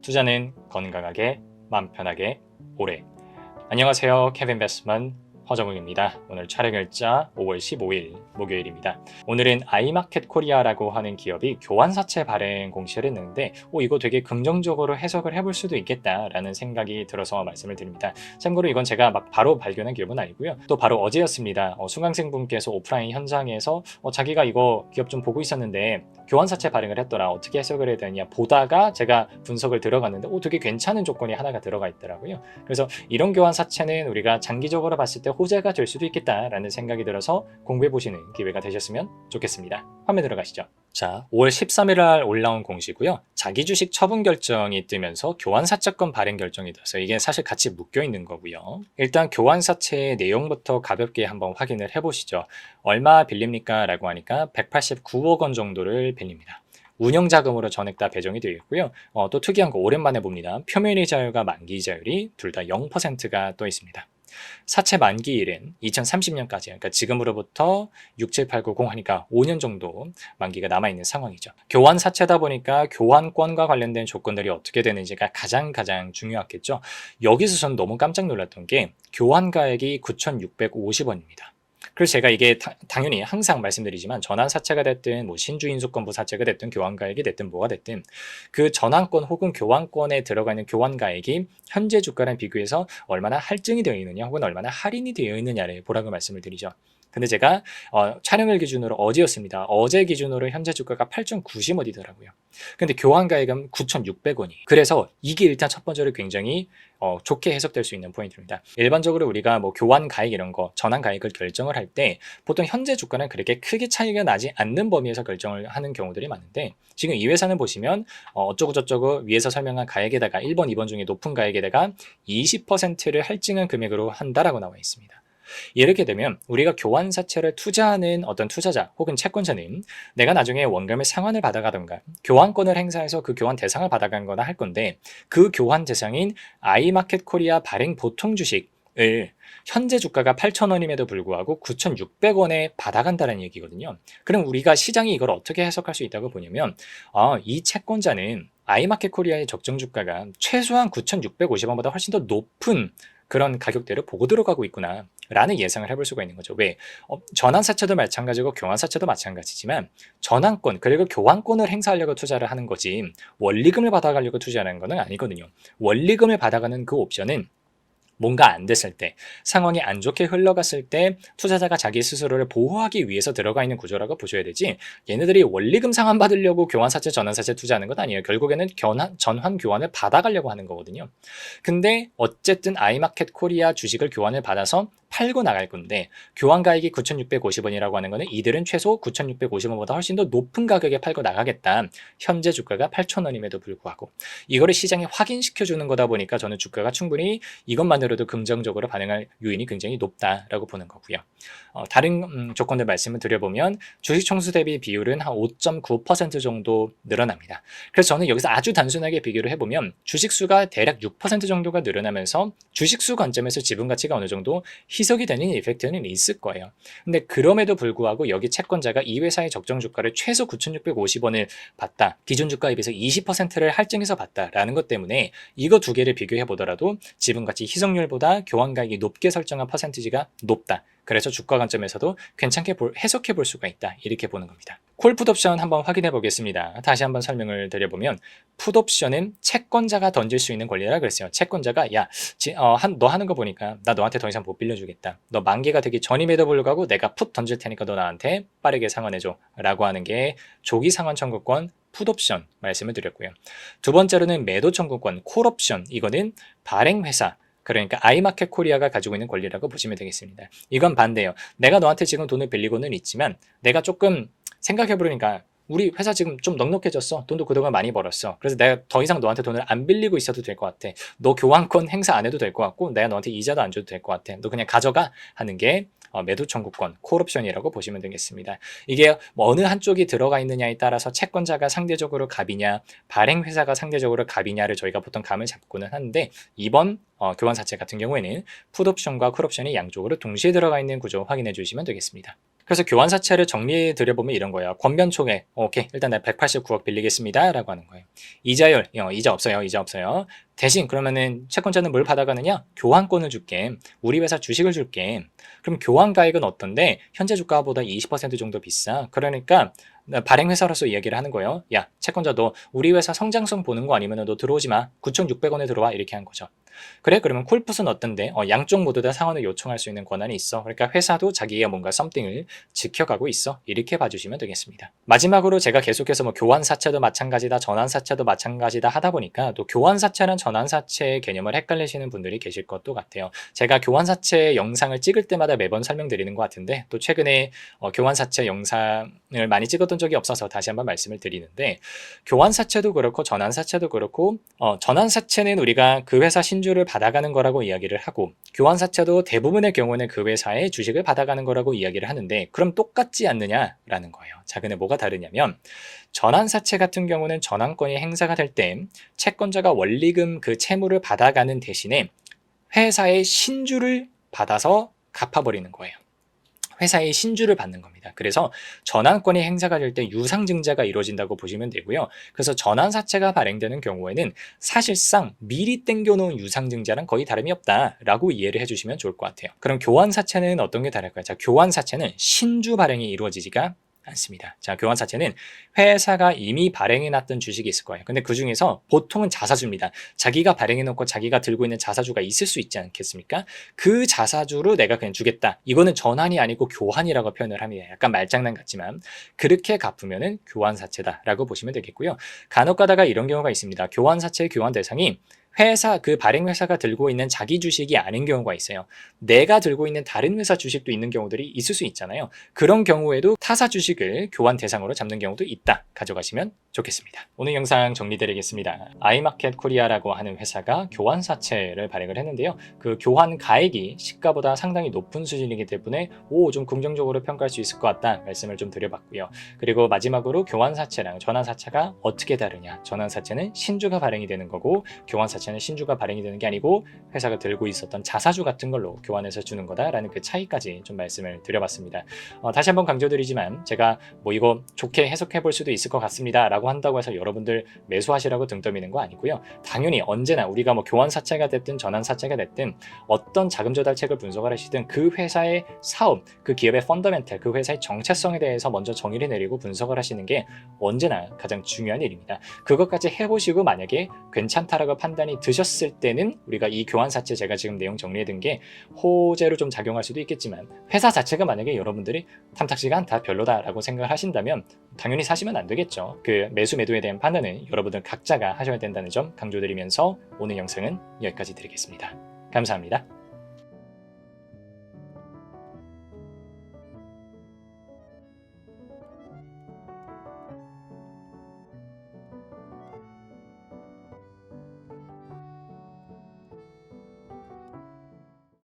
투자는 건강하게, 맘 편하게, 오래. 안녕하세요. 캐빈베스먼 허정욱입니다. 오늘 촬영일자 5월 15일 목요일입니다. 오늘은 아이마켓 코리아라고 하는 기업이 교환사채 발행 공시를 했는데 이거 되게 긍정적으로 해석을 해볼 수도 있겠다라는 생각이 들어서 말씀을 드립니다. 참고로 이건 제가 막 바로 발견한 기업은 아니고요. 또 바로 어제였습니다. 수강생분께서 오프라인 현장에서 자기가 이거 기업 좀 보고 있었는데 교환사채 발행을 했더라. 어떻게 해석을 해야 되냐 보다가 제가 분석을 들어갔는데 되게 괜찮은 조건이 하나가 들어가 있더라고요. 그래서 이런 교환사채는 우리가 장기적으로 봤을 때 호재가 될 수도 있겠다라는 생각이 들어서 공부해보시는 기회가 되셨으면 좋겠습니다. 화면 들어가시죠. 자, 5월 13일 날 올라온 공시고요. 자기 주식 처분 결정이 뜨면서 교환사채권 발행 결정이 떠서 이게 사실 같이 묶여 있는 거고요. 일단 교환사채의 내용부터 가볍게 한번 확인을 해보시죠. 얼마 빌립니까? 라고 하니까 189억 원 정도를 빌립니다. 운영자금으로 전액 다 배정이 되어 있고요. 또 특이한 거 오랜만에 봅니다. 표면이자율과 만기이자율이 둘 다 0%가 떠 있습니다. 사채 만기일은 2030년까지, 그러니까 지금으로부터 6, 7, 8, 9, 0 하니까 5년 정도 만기가 남아있는 상황이죠. 교환 사채다 보니까 교환권과 관련된 조건들이 어떻게 되는지가 가장 중요하겠죠. 여기서 저는 너무 깜짝 놀랐던 게 교환가액이 9,650원입니다. 그래서 제가 이게 당연히 항상 말씀드리지만 전환사채가 됐든 신주인수권부 사채가 됐든 교환가액이 됐든 뭐가 됐든 그 전환권 혹은 교환권에 들어가 있는 교환가액이 현재 주가랑 비교해서 얼마나 할증이 되어 있느냐 혹은 얼마나 할인이 되어 있느냐를 보라고 말씀을 드리죠. 근데 제가 촬영일 기준으로 어제였습니다. 어제 기준으로 현재 주가가 8.90 어디더라고요. 근데 교환가액은 9,600원이. 그래서 이게 일단 첫 번째로 굉장히 좋게 해석될 수 있는 포인트입니다. 일반적으로 우리가 교환가액 이런 거, 전환가액을 결정을 할 때 보통 현재 주가는 그렇게 크게 차이가 나지 않는 범위에서 결정을 하는 경우들이 많은데 지금 이 회사는 보시면 어쩌고저쩌고 위에서 설명한 가액에다가 1번, 2번 중에 높은 가액에다가 20%를 할증한 금액으로 한다라고 나와 있습니다. 이렇게 되면 우리가 교환사채를 투자하는 어떤 투자자 혹은 채권자는 내가 나중에 원금을 상환을 받아가던가 교환권을 행사해서 그 교환 대상을 받아간 거나 할 건데 그 교환 대상인 아이마켓 코리아 발행 보통 주식을 현재 주가가 8,000원임에도 불구하고 9,600원에 받아간다는 얘기거든요. 그럼 우리가 시장이 이걸 어떻게 해석할 수 있다고 보냐면 이 채권자는 아이마켓 코리아의 적정 주가가 최소한 9,650원보다 훨씬 더 높은 그런 가격대를 보고 들어가고 있구나 라는 예상을 해볼 수가 있는 거죠. 왜? 전환사채도 마찬가지고 교환사채도 마찬가지지만 전환권 그리고 교환권을 행사하려고 투자를 하는 거지 원리금을 받아가려고 투자하는 건 아니거든요. 원리금을 받아가는 그 옵션은 뭔가 안 됐을 때, 상황이 안 좋게 흘러갔을 때 투자자가 자기 스스로를 보호하기 위해서 들어가 있는 구조라고 보셔야 되지 얘네들이 원리금 상환 받으려고 교환사채, 전환사채 투자하는 건 아니에요. 결국에는 전환 교환을 받아가려고 하는 거거든요. 근데 어쨌든 아이마켓 코리아 주식을 교환을 받아서 팔고 나갈 건데 교환가액이 9,650원이라고 하는 거는 이들은 최소 9,650원보다 훨씬 더 높은 가격에 팔고 나가겠다. 현재 주가가 8,000원임에도 불구하고 이거를 시장에 확인시켜주는 거다 보니까 저는 주가가 충분히 이것만으로도 긍정적으로 반응할 요인이 굉장히 높다라고 보는 거고요. 다른 조건들 말씀을 드려보면 주식 총수 대비 비율은 한 5.9% 정도 늘어납니다. 그래서 저는 여기서 아주 단순하게 비교를 해보면 주식수가 대략 6% 정도가 늘어나면서 주식수 관점에서 지분가치가 어느 정도 희석이 되는 이펙트는 있을 거예요. 근데 그럼에도 불구하고 여기 채권자가 이 회사의 적정 주가를 최소 9,650원을 받다. 기존 주가에 비해서 20%를 할증해서 받다라는 것 때문에 이거 두 개를 비교해 보더라도 지분가치 희석률보다 교환가액이 높게 설정한 퍼센티지가 높다. 그래서 주가 관점에서도 괜찮게 해석해 볼 수가 있다. 이렇게 보는 겁니다. 콜 풋옵션 한번 확인해 보겠습니다. 다시 한번 설명을 드려보면 풋옵션은 채권자가 던질 수 있는 권리라 그랬어요. 채권자가 너 하는 거 보니까 나 너한테 더 이상 못 빌려주겠다. 너 만기가 되기 전임에도 불구하고 내가 풋 던질 테니까 너 나한테 빠르게 상환해줘 라고 하는 게 조기 상환 청구권 풋옵션 말씀을 드렸고요. 두 번째로는 매도 청구권 콜옵션 이거는 발행회사 그러니까 아이마켓 코리아가 가지고 있는 권리라고 보시면 되겠습니다. 이건 반대예요. 내가 너한테 지금 돈을 빌리고는 있지만 내가 조금 생각해보니까 우리 회사 지금 좀 넉넉해졌어. 돈도 그동안 많이 벌었어. 그래서 내가 더 이상 너한테 돈을 안 빌리고 있어도 될 것 같아. 너 교환권 행사 안 해도 될 것 같고 내가 너한테 이자도 안 줘도 될 것 같아. 너 그냥 가져가 하는 게 매도 청구권, 콜옵션이라고 보시면 되겠습니다. 이게 어느 한쪽이 들어가 있느냐에 따라서 채권자가 상대적으로 갑이냐, 발행회사가 상대적으로 갑이냐를 저희가 보통 감을 잡고는 하는데 이번 교환사채 같은 경우에는 풋옵션과 콜옵션이 양쪽으로 동시에 들어가 있는 구조 확인해 주시면 되겠습니다. 그래서 교환사채를 정리해 드려보면 이런 거예요. 권면총액, 오케이, 일단 내가 189억 빌리겠습니다 라고 하는 거예요. 이자율, 이자 없어요. 이자 없어요. 대신 그러면은 채권자는 뭘 받아가느냐? 교환권을 줄게. 우리 회사 주식을 줄게. 그럼 교환가액은 어떤데? 현재 주가보다 20% 정도 비싸. 그러니까 발행회사로서 이야기를 하는 거예요. 야, 채권자 너 우리 회사 성장성 보는 거 아니면 너 들어오지 마. 9,600원에 들어와. 이렇게 한 거죠. 그래? 그러면 콜풋은 어떤데? 양쪽 모두 다 상환을 요청할 수 있는 권한이 있어. 그러니까 회사도 자기가 뭔가 썸띵을 지켜가고 있어. 이렇게 봐주시면 되겠습니다. 마지막으로 제가 계속해서 뭐 교환사채도 마찬가지다, 전환사채도 마찬가지다 하다 보니까 또 교환사채랑 전환사채의 개념을 헷갈리시는 분들이 계실 것도 같아요. 제가 교환사채 영상을 찍을 때마다 매번 설명드리는 것 같은데 또 최근에 교환사채 영상을 많이 찍었던 적이 없어서 다시 한번 말씀을 드리는데 교환사채도 그렇고 전환사채도 그렇고 전환사채는 우리가 그 회사 신주를 받아가는 거라고 이야기를 하고 교환사채도 대부분의 경우는 그 회사의 주식을 받아가는 거라고 이야기를 하는데 그럼 똑같지 않느냐라는 거예요. 자, 근데 뭐가 다르냐면 전환사채 같은 경우는 전환권이 행사가 될 때 채권자가 원리금 그 채무를 받아가는 대신에 회사의 신주를 받아서 갚아버리는 거예요. 회사의 신주를 받는 겁니다. 그래서 전환권이 행사가 될 때 유상증자가 이루어진다고 보시면 되고요. 그래서 전환사채가 발행되는 경우에는 사실상 미리 땡겨놓은 유상증자랑 거의 다름이 없다라고 이해를 해주시면 좋을 것 같아요. 그럼 교환사채는 어떤 게 다를까요? 자, 교환사채는 신주 발행이 이루어지지가 않습니다. 자, 교환사채는 회사가 이미 발행해놨던 주식이 있을 거예요. 근데 그 중에서 보통은 자사주입니다. 자기가 발행해놓고 자기가 들고 있는 자사주가 있을 수 있지 않겠습니까? 그 자사주로 내가 그냥 주겠다. 이거는 전환이 아니고 교환이라고 표현을 합니다. 약간 말장난 같지만 그렇게 갚으면은 교환사채다라고 보시면 되겠고요. 간혹 가다가 이런 경우가 있습니다. 교환사채의 교환 대상이 회사, 그 발행회사가 들고 있는 자기 주식이 아닌 경우가 있어요. 내가 들고 있는 다른 회사 주식도 있는 경우들이 있을 수 있잖아요. 그런 경우에도 타사 주식을 교환 대상으로 잡는 경우도 있다. 가져가시면 좋겠습니다. 오늘 영상 정리드리겠습니다. 아이마켓 코리아라고 하는 회사가 교환사채를 발행을 했는데요. 그 교환 가액이 시가보다 상당히 높은 수준이기 때문에 좀 긍정적으로 평가할 수 있을 것 같다 말씀을 좀 드려봤고요. 그리고 마지막으로 교환사채랑 전환사채가 어떻게 다르냐. 전환사채는 신주가 발행이 되는 거고 교환사채는 신주가 발행이 되는 게 아니고 회사가 들고 있었던 자사주 같은 걸로 교환해서 주는 거다라는 그 차이까지 좀 말씀을 드려봤습니다. 다시 한번 강조드리지만 제가 뭐 이거 좋게 해석해 볼 수도 있을 것 같습니다 라고 한다고 해서 여러분들 매수하시라고 등 떠미는 거 아니고요. 당연히 언제나 우리가 뭐 교환사채가 됐든 전환사채가 됐든 어떤 자금조달책을 분석을 하시든 그 회사의 사업, 그 기업의 펀더멘탈, 그 회사의 정체성에 대해서 먼저 정의를 내리고 분석을 하시는 게 언제나 가장 중요한 일입니다. 그것까지 해보시고 만약에 괜찮다라고 판단이 드셨을 때는 우리가 이 교환사채 제가 지금 내용 정리해둔 게 호재로 좀 작용할 수도 있겠지만 회사 자체가 만약에 여러분들이 탐탁지가 않다, 별로다라고 생각을 하신다면 당연히 사시면 안 되겠죠. 그 매수 매도에 대한 판단은 여러분들 각자가 하셔야 된다는 점 강조드리면서 오늘 영상은 여기까지 드리겠습니다. 감사합니다.